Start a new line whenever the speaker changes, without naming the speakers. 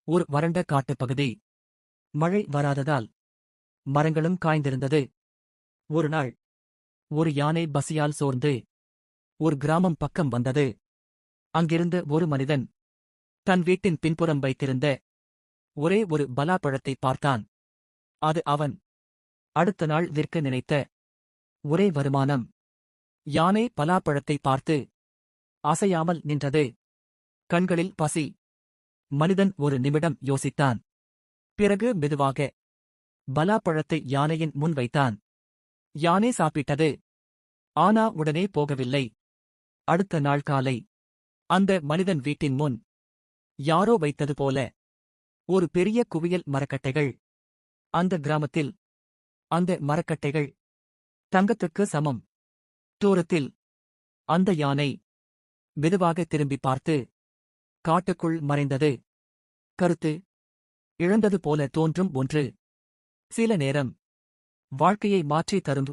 ஒரு வறண்ட காட்டுப் பகுதி. மழை வராததால் மரங்களும் காய்ந்திருந்தது. ஒரு நாள் ஒரு யானை பசியால் சோர்ந்து ஒரு கிராமம் பக்கம் வந்தது. அங்கிருந்த ஒரு மனிதன் தன் வீட்டின் பின்புறம் வைத்திருந்த ஒரே ஒரு பலாப்பழத்தை பார்த்தான். அது அவன் அடுத்த நாள் விற்க நினைத்த ஒரே வருமானம். யானை பலாப்பழத்தை பார்த்து அசையாமல் நின்றது. கண்களில் பசி. மனிதன் ஒரு நிமிடம் யோசித்தான். பிறகு மெதுவாக பலாப்பழத்தை யானையின் முன் வைத்தான். யானை சாப்பிட்டது. ஆனா உடனே போகவில்லை. அடுத்த நாள் காலை அந்த மனிதன் வீட்டின் முன் யாரோ வைத்தது போல ஒரு பெரிய குவியல் மரக்கட்டைகள். அந்த கிராமத்தில் அந்த மரக்கட்டைகள் தங்கத்துக்கு சமம். தூரத்தில் அந்த யானை மெதுவாக திரும்பி பார்த்து காட்டுக்குள் மறைந்தது. கருத்து இழந்தது போல தோன்றும் ஒன்று சில நேரம் வாழ்க்கையை மாற்றி தரும்.